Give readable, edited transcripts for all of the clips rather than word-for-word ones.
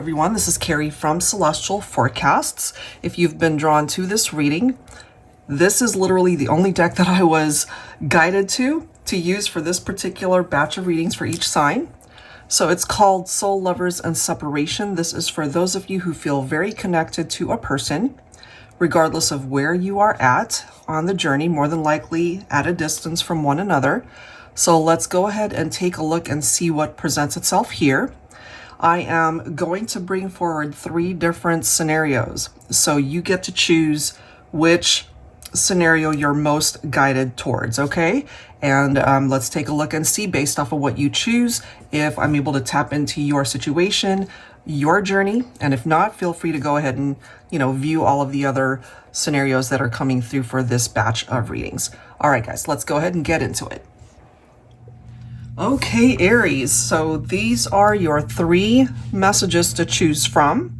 everyone, this is Carrie from Celestial Forecasts. If you've been drawn to this reading, this is literally the only deck that I was guided to use for this particular batch of readings for each sign. So it's called Soul Lovers and Separation. This is for those of you who feel very connected to a person, regardless of where you are at on the journey, more than likely at a distance from one another. So let's go ahead and take a look and see what presents itself here. I am going to bring forward 3 different scenarios. So you get to choose which scenario you're most guided towards, okay? And let's take a look and see, based off of what you choose, if I'm able to tap into your situation, your journey. And if not, feel free to go ahead and, view all of the other scenarios that are coming through for this batch of readings. All right, guys, let's go ahead and get into it. Okay, Aries, so these are your 3 messages to choose from.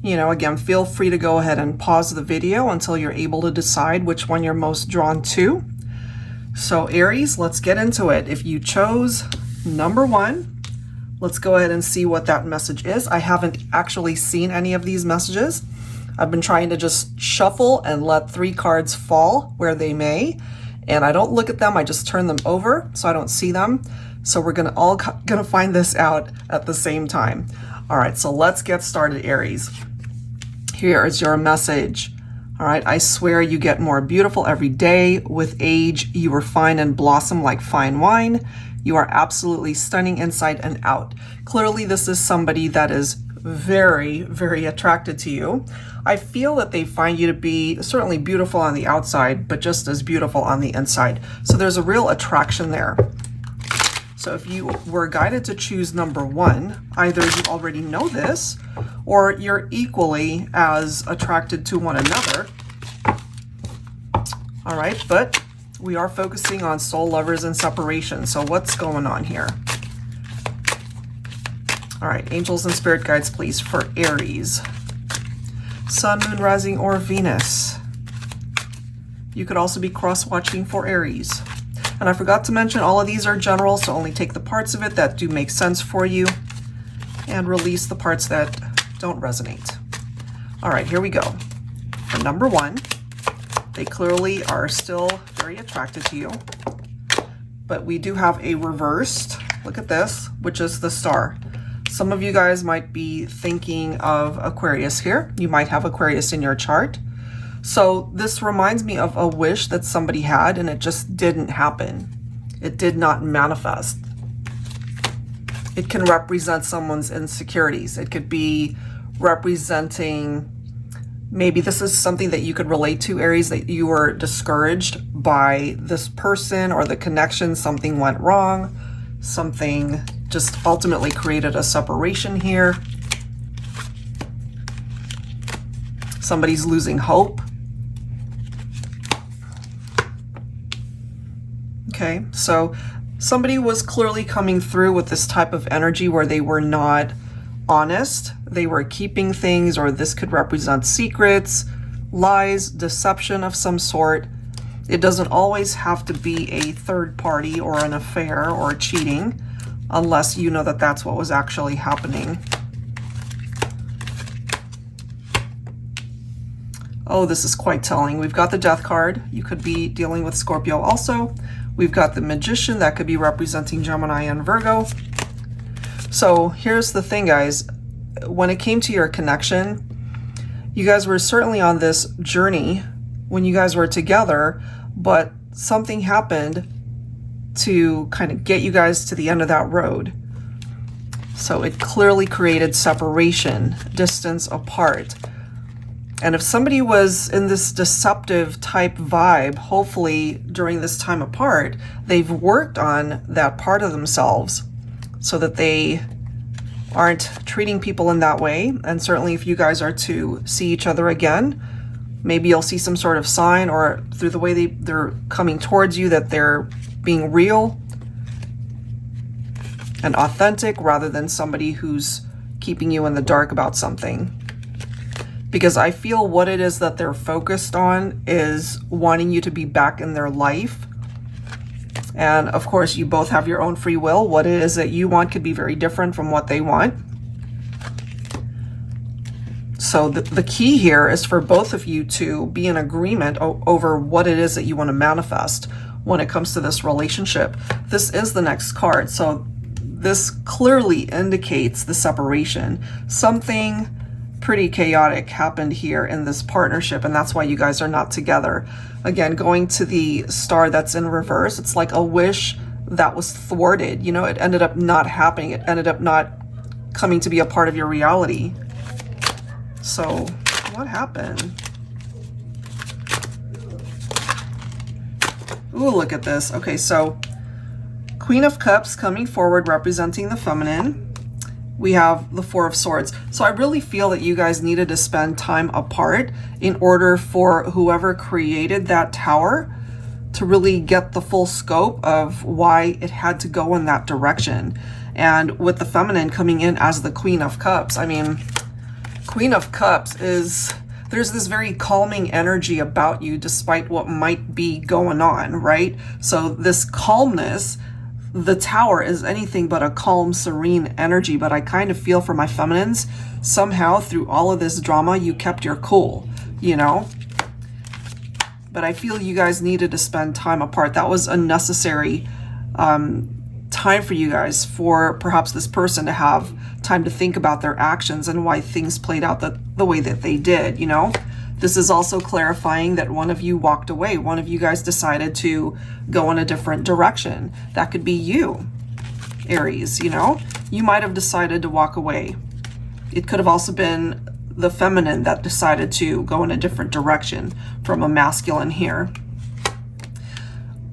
Again, feel free to go ahead and pause the video until you're able to decide which one you're most drawn to. So Aries, let's get into it. If you chose number 1, let's go ahead and see what that message is. I haven't actually seen any of these messages. I've been trying to just shuffle and let 3 cards fall where they may. And I don't look at them, I just turn them over so I don't see them. So we're gonna find this out at the same time. All right, so let's get started, Aries. Here is your message. All right, I swear you get more beautiful every day. With age, you refine and blossom like fine wine. You are absolutely stunning inside and out. Clearly, this is somebody that is very, very attracted to you. I feel that they find you to be certainly beautiful on the outside, but just as beautiful on the inside. So there's a real attraction there. So if you were guided to choose number 1, either you already know this or you're equally as attracted to one another. All right, but we are focusing on soul lovers and separation. So what's going on here? All right, angels and spirit guides, please, for Aries. Sun, moon, rising, or Venus. You could also be cross-watching for Aries. And I forgot to mention, all of these are general, so only take the parts of it that do make sense for you and release the parts that don't resonate. All right, here we go. For number 1, they clearly are still very attracted to you, but we do have a reversed, look at this, which is the star. Some of you guys might be thinking of Aquarius here. You might have Aquarius in your chart. So this reminds me of a wish that somebody had and it just didn't happen. It did not manifest. It can represent someone's insecurities. It could be representing, maybe this is something that you could relate to, Aries, that you were discouraged by this person or the connection, something went wrong, something just ultimately created a separation here. Somebody's losing hope. Okay, so somebody was clearly coming through with this type of energy where they were not honest. They were keeping things, or this could represent secrets, lies, deception of some sort. It doesn't always have to be a third party or an affair or cheating, unless you know that that's what was actually happening. Oh, this is quite telling. We've got the Death card. You could be dealing with Scorpio also. We've got the Magician, that could be representing Gemini and Virgo. So here's the thing, guys. When it came to your connection, you guys were certainly on this journey when you guys were together, but something happened to kind of get you guys to the end of that road. So it clearly created separation, distance apart. And if somebody was in this deceptive type vibe, hopefully during this time apart, they've worked on that part of themselves so that they aren't treating people in that way. And certainly if you guys are to see each other again, maybe you'll see some sort of sign, or through the way they're coming towards you, that they're being real and authentic rather than somebody who's keeping you in the dark about something. Because I feel what it is that they're focused on is wanting you to be back in their life. And of course, you both have your own free will. What it is that you want could be very different from what they want. So the key here is for both of you to be in agreement over what it is that you want to manifest when it comes to this relationship. This is the next card. So this clearly indicates the separation. Something pretty chaotic happened here in this partnership, and that's why you guys are not together. Again, going to the star that's in reverse, it's like a wish that was thwarted. You know, it ended up not happening. It ended up not coming to be a part of your reality. So what happened? Ooh, look at this. Okay, so Queen of Cups coming forward representing the feminine. We have the Four of Swords. So I really feel that you guys needed to spend time apart in order for whoever created that tower to really get the full scope of why it had to go in that direction. And with the feminine coming in as the Queen of Cups, I mean, Queen of Cups is, there's this very calming energy about you despite what might be going on, right? So this calmness, the tower is anything but a calm, serene energy, but I kind of feel for my feminines, somehow through all of this drama, you kept your cool, you know? But I feel you guys needed to spend time apart. That was a necessary time for you guys, for perhaps this person to have time to think about their actions and why things played out the way that they did, you know? This is also clarifying that one of you walked away. One of you guys decided to go in a different direction. That could be you, Aries, you know? You might have decided to walk away. It could have also been the feminine that decided to go in a different direction from a masculine here.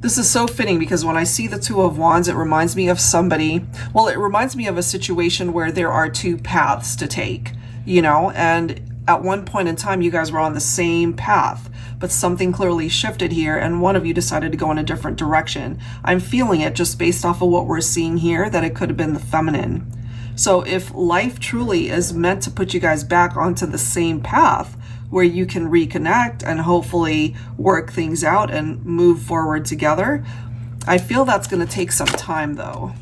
This is so fitting because when I see the Two of Wands, it reminds me of somebody, well, it reminds me of a situation where there are two paths to take, you know, and at one point in time, you guys were on the same path, but something clearly shifted here and one of you decided to go in a different direction. I'm feeling it just based off of what we're seeing here, that it could have been the feminine. So if life truly is meant to put you guys back onto the same path where you can reconnect and hopefully work things out and move forward together, I feel that's going to take some time though.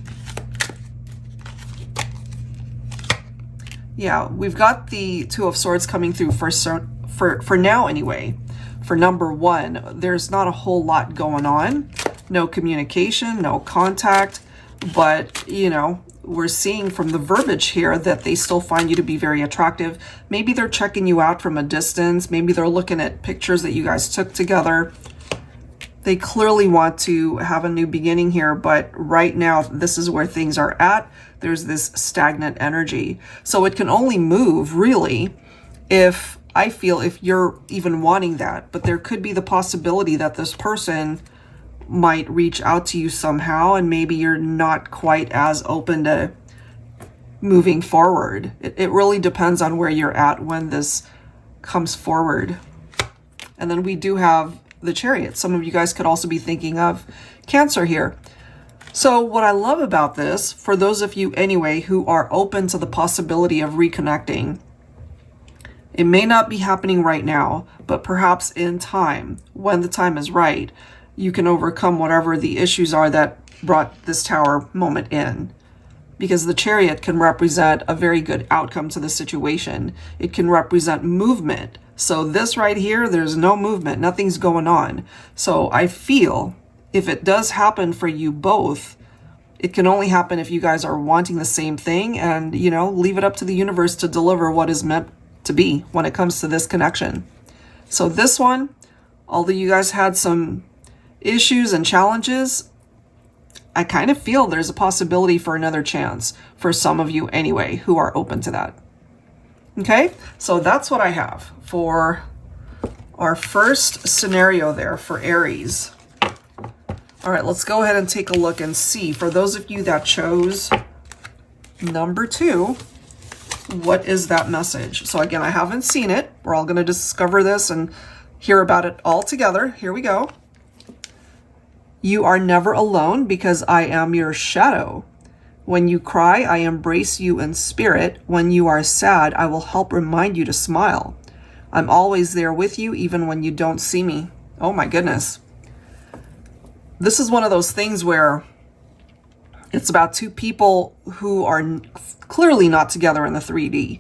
Yeah, we've got the Two of Swords coming through for now anyway. For number one, there's not a whole lot going on. No communication, no contact, but you know, we're seeing from the verbiage here that they still find you to be very attractive. Maybe they're checking you out from a distance. Maybe they're looking at pictures that you guys took together. They clearly want to have a new beginning here, but right now, this is where things are at. There's this stagnant energy. So it can only move, really, if I feel if you're even wanting that. But there could be the possibility that this person might reach out to you somehow, and maybe you're not quite as open to moving forward. It really depends on where you're at when this comes forward. And then we do have the Chariot. Some of you guys could also be thinking of Cancer here. So what I love about this, for those of you anyway who are open to the possibility of reconnecting, it may not be happening right now, but perhaps in time, when the time is right, you can overcome whatever the issues are that brought this tower moment in. Because the Chariot can represent a very good outcome to the situation. It can represent movement. So this right here, there's no movement, nothing's going on. So I feel if it does happen for you both, it can only happen if you guys are wanting the same thing and, you know, leave it up to the universe to deliver what is meant to be when it comes to this connection. So this one, although you guys had some issues and challenges, I kind of feel there's a possibility for another chance for some of you anyway who are open to that. Okay, so that's what I have for our first scenario there for Aries. All right, let's go ahead and take a look and see. For those of you that chose number 2, what is that message? So again, I haven't seen it. We're all going to discover this and hear about it all together. Here we go. You are never alone because I am your shadow. When you cry, I embrace you in spirit. When you are sad, I will help remind you to smile. I'm always there with you, even when you don't see me. Oh my goodness. This is one of those things where it's about two people who are clearly not together in the 3D,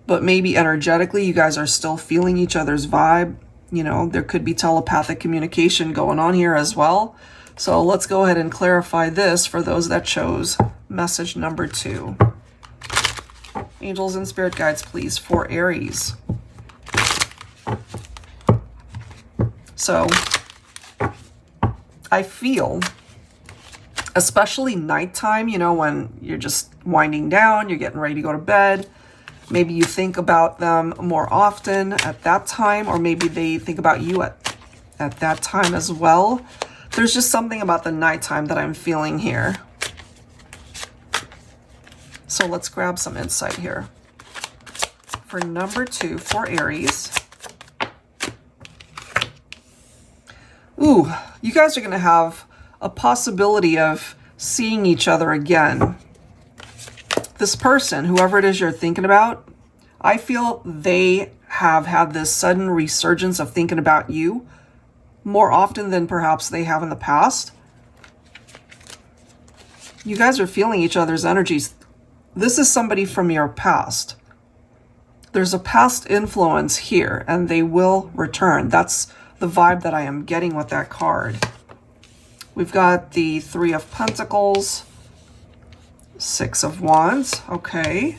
but maybe energetically you guys are still feeling each other's vibe. You know, there could be telepathic communication going on here as well. So let's go ahead and clarify this for those that chose message number 2. Angels and spirit guides, please, for Aries. So I feel, especially nighttime, you know, when you're just winding down, you're getting ready to go to bed, maybe you think about them more often at that time, or maybe they think about you at that time as well. There's just something about the nighttime that I'm feeling here. So let's grab some insight here. For number 2, for Aries. Ooh, you guys are going to have a possibility of seeing each other again. This person, whoever it is you're thinking about, I feel they have had this sudden resurgence of thinking about you more often than perhaps they have in the past. You guys are feeling each other's energies. This is somebody from your past. There's a past influence here, and they will return. That's the vibe that I am getting with that card. We've got the 3 of Pentacles, 6 of Wands, okay.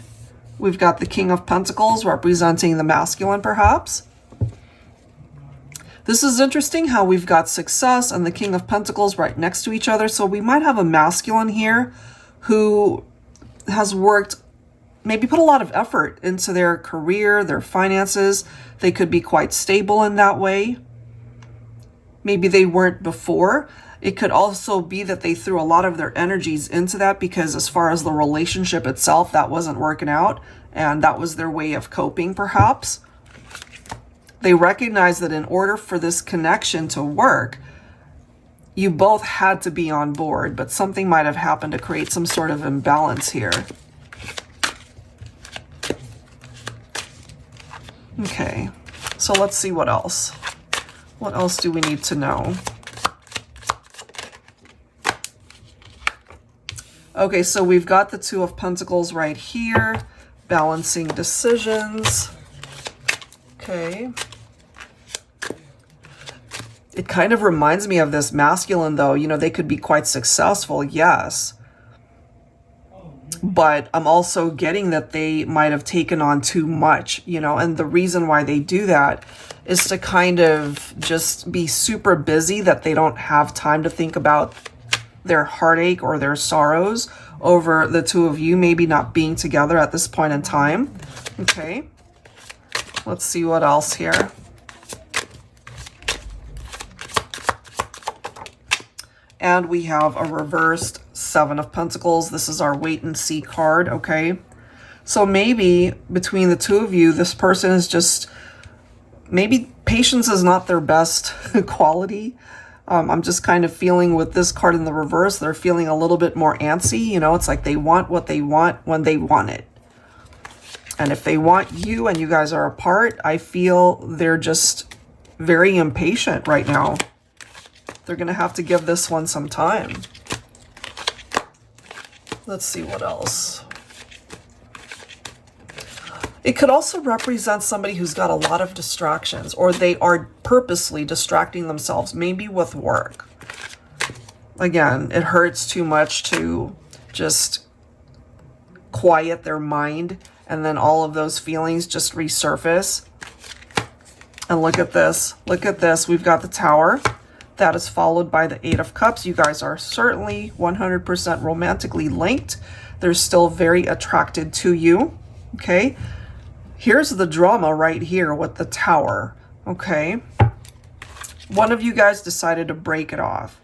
We've got the King of Pentacles representing the masculine, perhaps. This is interesting how we've got success and the King of Pentacles right next to each other. So we might have a masculine here who has worked, maybe put a lot of effort into their career, their finances. They could be quite stable in that way. Maybe they weren't before. It could also be that they threw a lot of their energies into that because as far as the relationship itself, that wasn't working out. And that was their way of coping, perhaps. They recognize that in order for this connection to work, you both had to be on board, but something might have happened to create some sort of imbalance here. Okay, so let's see what else. What else do we need to know? Okay, so we've got the 2 of Pentacles right here, balancing decisions. Okay. It kind of reminds me of this masculine, though. You know, they could be quite successful, yes. But I'm also getting that they might have taken on too much, you know, and the reason why they do that is to kind of just be super busy that they don't have time to think about their heartache or their sorrows over the 2 of you maybe not being together at this point in time. Okay. Let's see what else here. And we have a reversed 7 of Pentacles. This is our wait and see card, okay? So maybe between the 2 of you, this person is just, maybe patience is not their best quality. I'm just kind of feeling with this card in the reverse, they're feeling a little bit more antsy. You know, it's like they want what they want when they want it. And if they want you and you guys are apart, I feel they're just very impatient right now. They're going to have to give this one some time. Let's see what else. It could also represent somebody who's got a lot of distractions, or they are purposely distracting themselves, maybe with work. Again, it hurts too much to just quiet their mind, and then all of those feelings just resurface. And look at this. Look at this. We've got the Tower. That is followed by the 8 of Cups. You guys are certainly 100% romantically linked. They're still very attracted to you. Okay. Here's the drama right here with the Tower. Okay. One of you guys decided to break it off.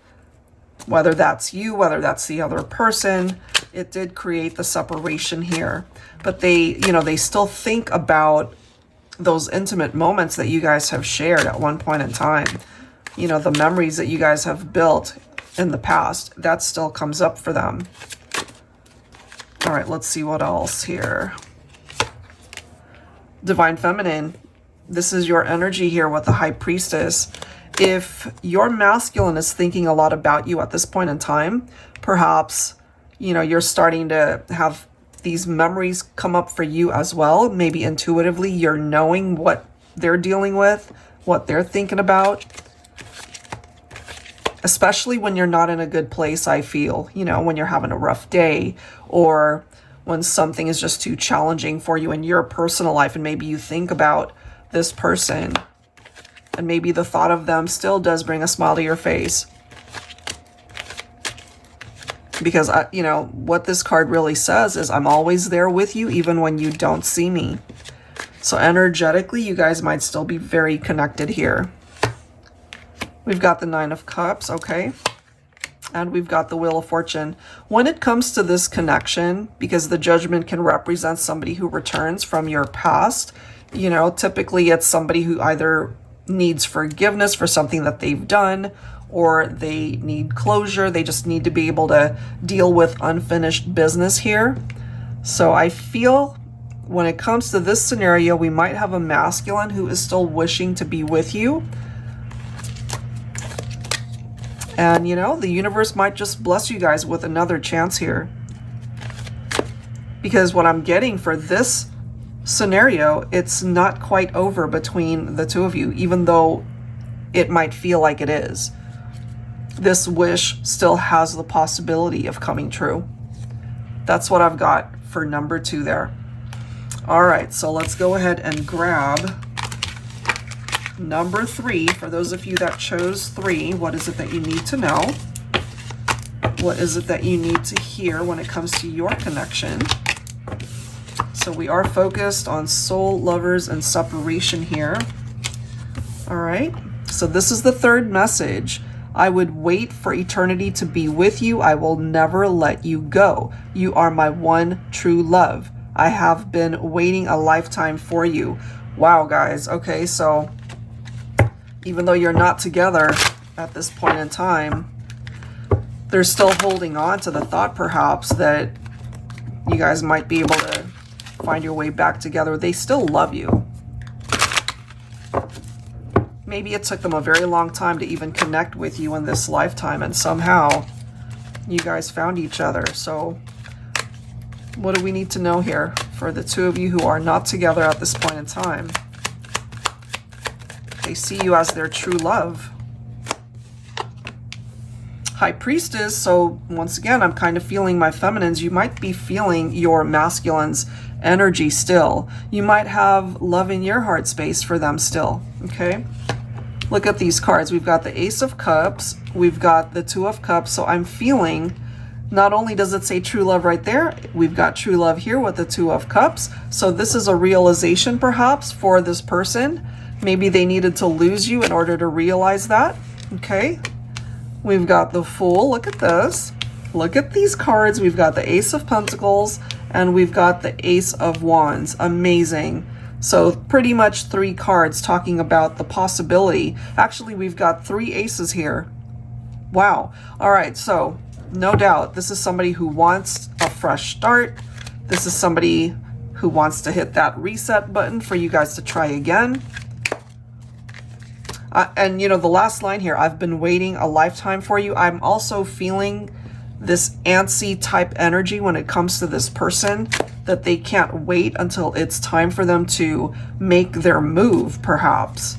Whether that's you, whether that's the other person, it did create the separation here. But they, you know, they still think about those intimate moments that you guys have shared at one point in time. You know, the memories that you guys have built in the past, that still comes up for them. All right, let's see what else here. Divine Feminine, this is your energy here with the High Priestess. If your masculine is thinking a lot about you at this point in time, perhaps, you know, you're starting to have these memories come up for you as well. Maybe intuitively you're knowing what they're dealing with, what they're thinking about. Especially when you're not in a good place, I feel, you know, when you're having a rough day, or when something is just too challenging for you in your personal life, and maybe you think about this person, and maybe the thought of them still does bring a smile to your face. Because, you know, what this card really says is, I'm always there with you, even when you don't see me. So energetically, you guys might still be very connected here. We've got the Nine of Cups, okay? And we've got the Wheel of Fortune. When it comes to this connection, because the Judgment can represent somebody who returns from your past, you know, typically it's somebody who either needs forgiveness for something that they've done, or they need closure. They just need to be able to deal with unfinished business here. So I feel when it comes to this scenario, we might have a masculine who is still wishing to be with you. And, you know, the universe might just bless you guys with another chance here. Because what I'm getting for this scenario, it's not quite over between the two of you, even though it might feel like it is. This wish still has the possibility of coming true. That's what I've got for number 2 there. All right, so let's go ahead and grab number 3. For those of you that chose 3, what is it that you need to know? What is it that you need to hear when it comes to your connection? So we are focused on soul, lovers, and separation here. All right, so this is the 3rd message. I would wait for eternity to be with you. I will never let you go. You are my one true love. I have been waiting a lifetime for you. Wow, guys. Okay, so even though you're not together at this point in time, they're still holding on to the thought perhaps that you guys might be able to find your way back together. They still love you. Maybe it took them a very long time to even connect with you in this lifetime, and somehow you guys found each other. So what do we need to know here for the two of you who are not together at this point in time? They see you as their true love. High Priestess, so once again, I'm kind of feeling my feminines. You might be feeling your masculines' energy still. You might have love in your heart space for them still, okay? Look at these cards. We've got the Ace of Cups. We've got the Two of Cups. So I'm feeling, not only does it say true love right there, we've got true love here with the Two of Cups. So this is a realization perhaps for this person. Maybe they needed to lose you in order to realize that, okay? We've got the Fool. Look at this. Look at these cards. We've got the Ace of Pentacles and we've got the Ace of Wands. Amazing. So pretty much 3 cards talking about the possibility. Actually, we've got 3 aces here. Wow. All right, so no doubt this is somebody who wants a fresh start. This is somebody who wants to hit that reset button for you guys to try again. And, you know, the last line here, I've been waiting a lifetime for you. I'm also feeling this antsy type energy when it comes to this person, that they can't wait until it's time for them to make their move, perhaps.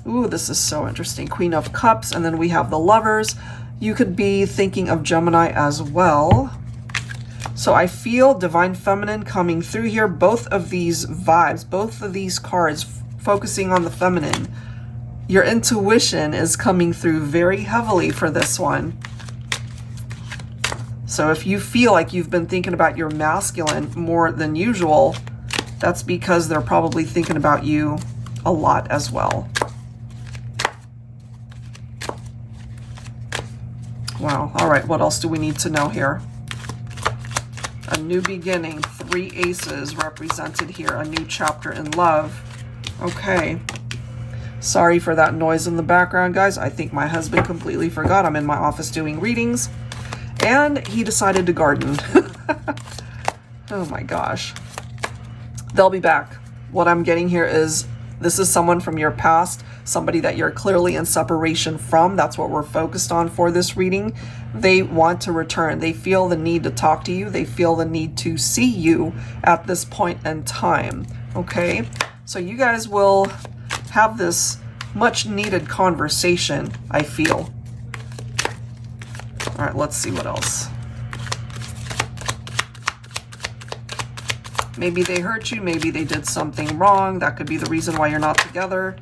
Ooh, this is so interesting. Queen of Cups, and then we have the Lovers. You could be thinking of Gemini as well. So I feel Divine Feminine coming through here. Both of these vibes, both of these cards focusing on the feminine. Your intuition is coming through very heavily for this one. So if you feel like you've been thinking about your masculine more than usual, that's because they're probably thinking about you a lot as well. Wow. All right. What else do we need to know here? A new beginning. 3 aces represented here. A new chapter in love. Okay. Sorry for that noise in the background, guys. I think my husband completely forgot I'm in my office doing readings. And he decided to garden. Oh my gosh. They'll be back. What I'm getting here is This is someone from your past, somebody that you're clearly in separation from. That's what we're focused on for this reading. They want to return. They feel the need to talk to you. They feel the need to see you at this point in time. Okay, so you guys will have this much needed conversation, I feel. All right, let's see what else. Maybe they hurt you, maybe they did something wrong. That could be the reason why you're not together.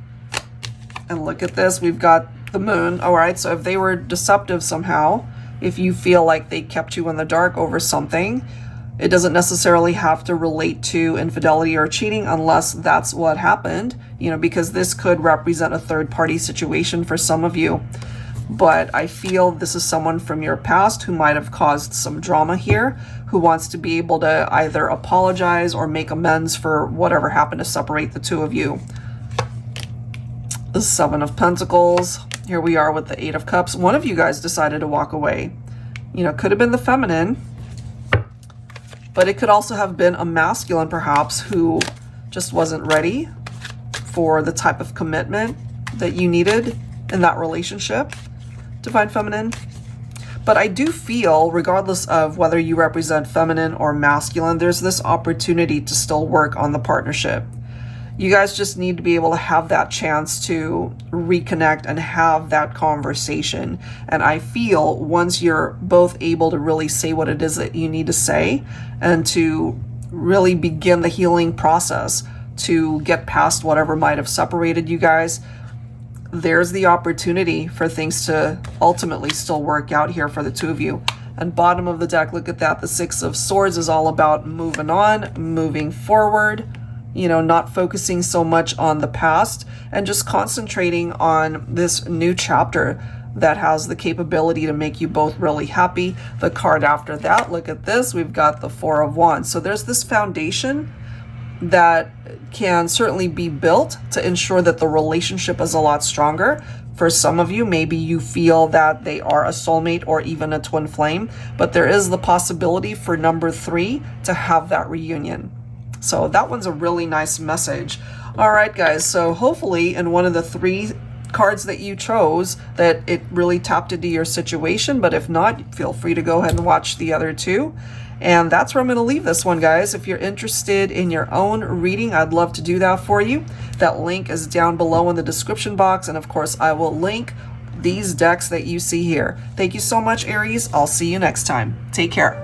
And look at this, we've got the moon. All right, so if they were deceptive somehow, if you feel like they kept you in the dark over something, it doesn't necessarily have to relate to infidelity or cheating unless that's what happened, you know, because this could represent a third-party situation for some of you. But I feel this is someone from your past who might have caused some drama here, who wants to be able to either apologize or make amends for whatever happened to separate the two of you. The Seven of Pentacles. Here we are with the Eight of Cups. One of you guys decided to walk away. You know, could have been the feminine, but it could also have been a masculine perhaps who just wasn't ready for the type of commitment that you needed in that relationship. Divine Feminine. But I do feel, regardless of whether you represent feminine or masculine, there's this opportunity to still work on the partnership. You guys just need to be able to have that chance to reconnect and have that conversation. And I feel once you're both able to really say what it is that you need to say and to really begin the healing process to get past whatever might have separated you guys, there's the opportunity for things to ultimately still work out here for the two of you. And bottom of the deck, look at that. The Six of Swords is all about moving on, moving forward, you know, not focusing so much on the past and just concentrating on this new chapter that has the capability to make you both really happy. The card after that, look at this. We've got the Four of Wands. So there's this foundation that can certainly be built to ensure that the relationship is a lot stronger. For some of you, maybe you feel that they are a soulmate or even a twin flame, but there is the possibility for number 3 to have that reunion. So that one's a really nice message. All right, guys, so hopefully in one of the 3 cards that you chose that it really tapped into your situation, but if not, feel free to go ahead and watch the other 2. And that's where I'm going to leave this one, guys. If you're interested in your own reading, I'd love to do that for you. That link is down below in the description box. And of course, I will link these decks that you see here. Thank you so much, Aries. I'll see you next time. Take care.